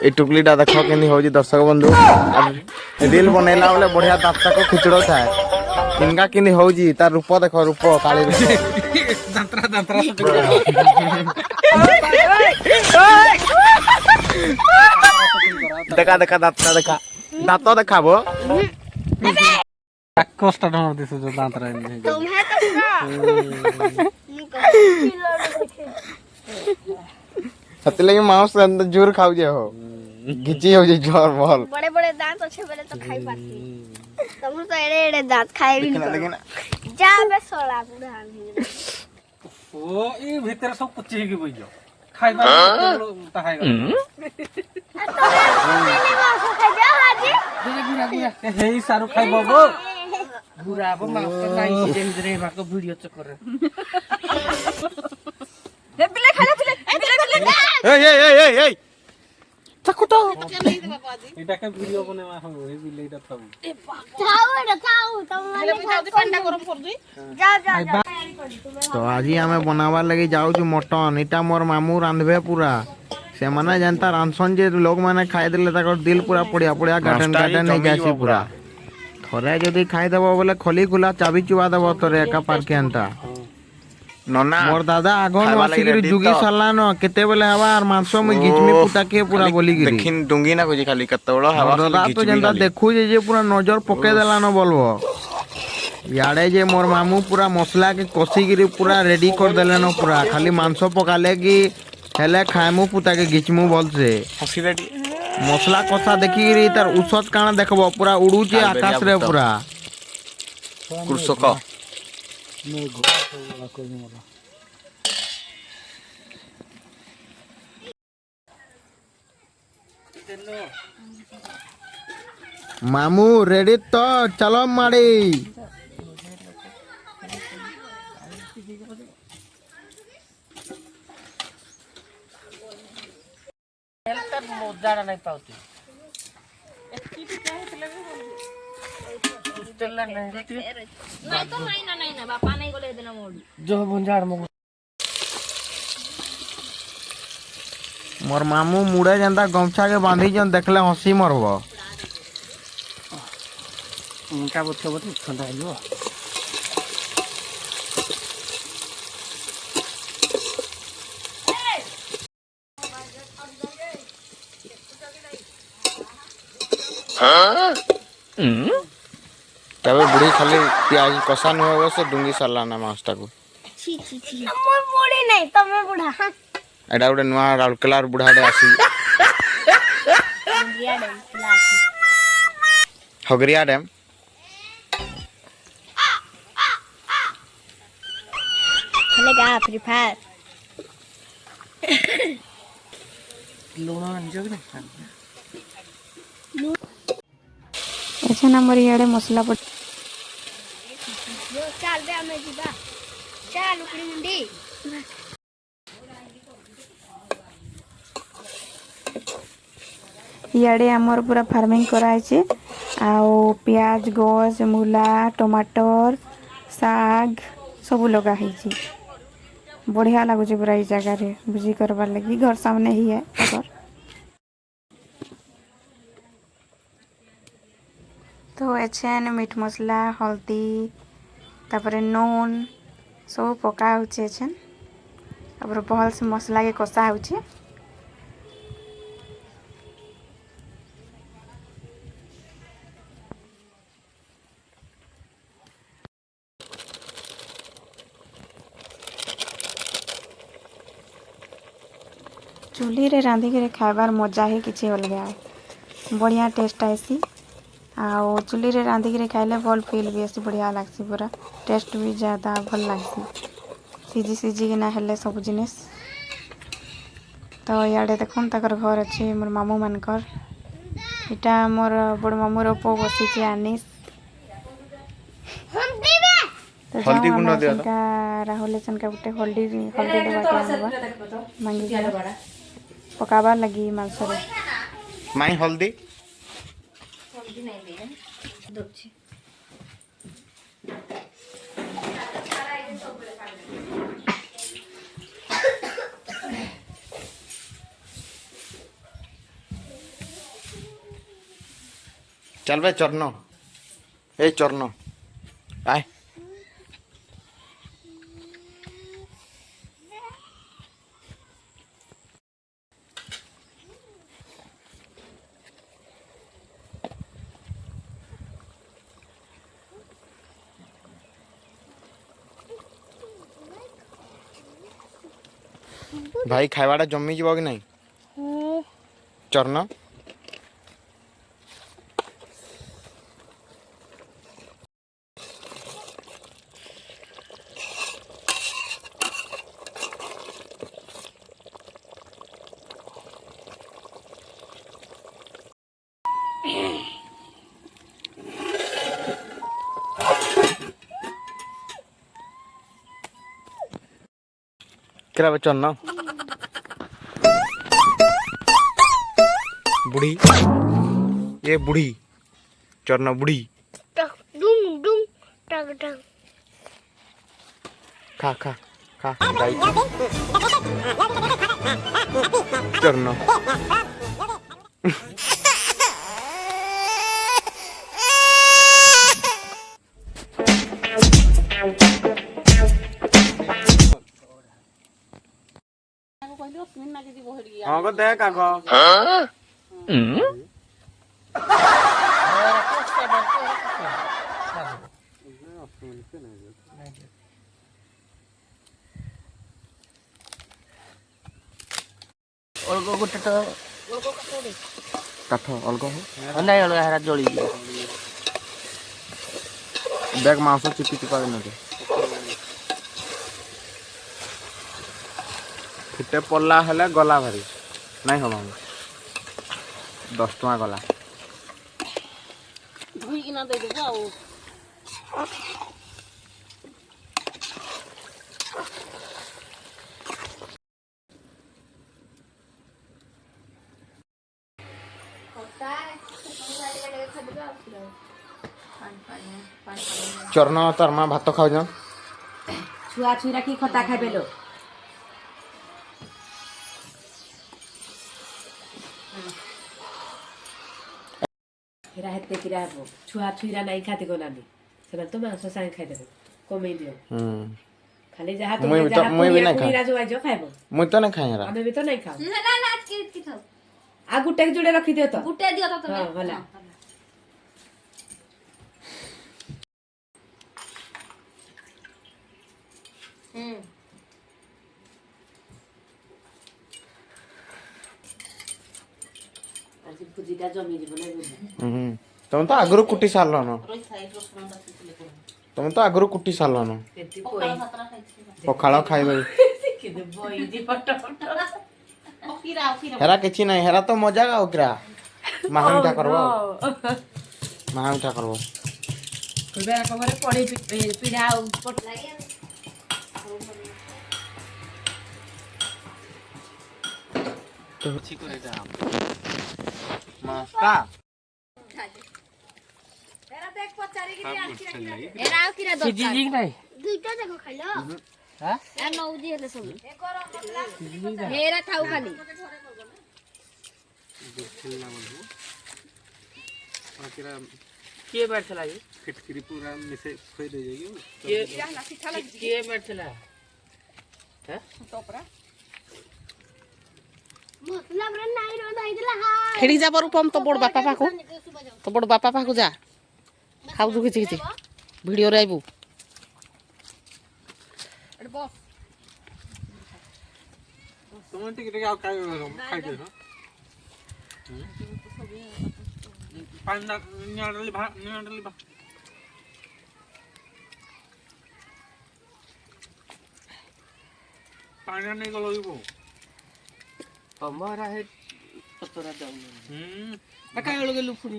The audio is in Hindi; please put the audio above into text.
ए टुकलीटा देख केनी हो दर्शक बंधु रील बनैला बेले बढ़िया दाँत को खिचड़ थाए किनका किनी हो तार रूप देख रूप काली रूप देखा देखा दाँत देखा दाँत देखाबो कष्ट न दिसु जो दांत रे तुम्हें सती लगे मांस जोर खाऊ जे हो घिची हो जे जोर बोल बड़े बड़े दांत अच्छे बड़े तो खाई पाती तुम तो एड़े एड़े दांत खाए भी लेकिन जा बे सोला पूरा ओ ई भीतर सब कुछ ही बई जो खाइबा त खाइबा हे सारू खाइबो गो बुरा अब माउस त नाइ सिजे रे भाको भिडियो चक्कर हे पिले खाले पिले ए चकुटा एटा के वीडियो बनेवा हो हे बिलेटा तब थाऊ तुम माने ठंडा गरम कर दी जा जा जा तो आज हमें बनावा लगी जाऊ मटन इटा मोर मामू रांधबे पूरा से माने जनता रांधसन जे लोग माने खाइ देले ताकर दिल पूरा पड़िया पड़िया गार्डन गार्डन नहीं जासी पूरा थोड़े जदी खाइ देबो बोले खोली खुला चाबी चुवा देबो तोरे एका पार के अंता नना मोर दादा आगन वासिगिरी जुगी साला न केते बेले हवा और मांसो में गिचमी पुता के पूरा बोली गिरी देखिन डुंगी ना कोजी खाली कतोड़ा हवा दादा तो जनता देखु जे पूरा नजर पके देला न बोलबो याडे जे मोर मामू पूरा मसला के कसीगिरी पूरा रेडी कर देले न पूरा खाली मांसो पकाले की हेले खायमु पुता के गिचमु बोल से हसी रेडी मसला कसा देखिगिरी तार उसत काना देखबो पूरा उड़ू जे आकाश रे पूरा कृषक मामू रेडी तो चलो माड़ी मोजारा नहीं पाउती नहीं ना बापा नहीं बोले देना मोड़ जो बुंजाड़ मो मोर मामू मुड़े जनता गमछा के बांधी जन देखले हंसी मरबो उनका बच्चा बहुत ठंडा है जो तबे बुढ़ी खाली प्याज कसा न होवे से डुंगी साला ना मास्टा को छी छी छी मोर बुढ़ी नहीं तमे बुढ़ा एडा उडे नुआ राउरकेलार बुढ़ाडे आसी इंडिया डे क्लास हगरिया डैम खेलेगा फ्री फायर लूणा अंजग ने अच्छा नंबर याडे मसला पड़ जो चल बे हमें जीवा चल उकड़ी मुंडी याडे आमर पूरा फार्मिंग कराई छे आओ प्याज गोस मूला टमाटर साग सब लगा है छी बढ़िया लागु छे पूरा ई जगह रे बुझी करबार लगी घर सामने ही है अगर तो एछेन मीट मसला हल्दी तापर नून सब पका होचे एछेन तापर भल से मसला के कसा होचे चूल्ही रे रांधी के खाइबार मजा ही किसी अलग बढ़िया टेस्ट आसी आओ चूल्ही रे रांधी के खाइले भल फील भी आसी बढ़िया लागसी पूरा टेस्ट भी ज़्यादा भल लागसी सीझी सीझी के ना हेले सब जिनिस तो याडे देखुन तकर घर अच्छे मोर मामू मानकर इटा मोर बड़ मामूर पो बसी छे आनिस तो हल्दी गुंड दे का राहुल चनका गुटे हल्दी हल्दी देबा के आनबा मांगी पकाबा लगी मांस रे माई हल्दी नहीं दे दोछि चल बे चरनो ए चरनो आए भाई खाइबाटा जमी जीव कि नहीं चरनो क्या बचन ना बुढ़ी ये बुढ़ी चरना बुढ़ी टक डुंग डुंग टक टक खा खा खा गाई चरना हाँ को देख आगो ଅଲଗା ଗୋଟେ ତ କାଠ ଅଲଗା ନାଇଁ ଅଲଗା ହେରା ଜଳି बैग मांस चिपी चिपा के फुटे पड़ला हेले गला भारी नहीं हम 10 टका गला ଧୋଇକିନା ଦେଇଦେବୁ ଆଉ चरण तरमा भात खाऊ छुआ छुईरा की खता खाइबे लो हेरा हेते किरा हबो छुआ छुईरा नहीं खाते को नानी सेना तो मांस सांग खाइ देबो कमे दियो खाली जहा तो मुई भी नहीं पुनीरा जो आइजो खाइबो मुई तो नहीं खाई रा हमें भी तो नहीं खाओ ना ना की खाओ आ गुटे के जुड़े रखी दियो तो गुटे दियो तो हां भला आज भुजीटा जमी जीव नै तुम तो आगरू कुटी सारल न तुम तो आगरू कुटी सारल न केती कोई पखाଳ खाइबे कि दे बोई दी पटो हेरा किछि नहीं हेरा तो मजा का ओकरा महामठा करबो महामठा करबो कोबे कबरे पड़ी पीड़ा पट लागे तो करे जा मास्ता एरा देख पचारी की आखिरा एरा आखिरा दो ସିଝିଛି କି ନାହିଁ दुईटा देखो खाइलो हां ए नौजी हेले सब एकर हेरा थाउ खाली କିଏ ମାରିଥିଲା କି फिटकरी पूरा मिसे खोई दे जाएगी କିଏ ମାରିଥିଲା मतलब रे नाई रो दाई दिला हा खेड़ी जा रूपम तो बड़ बापा पाखु तो बड़ बापा पाखु जा खाऊ किछि किछि वीडियो रे आइबू तुम टिक आउ खाई दे पानी ना नियाडली भा पानी नहीं गलो इबो ତମରା ହେ ପତରା ଯାଉନି हम्म କାକା ଗଲ ଗଲୁ ପୁଣି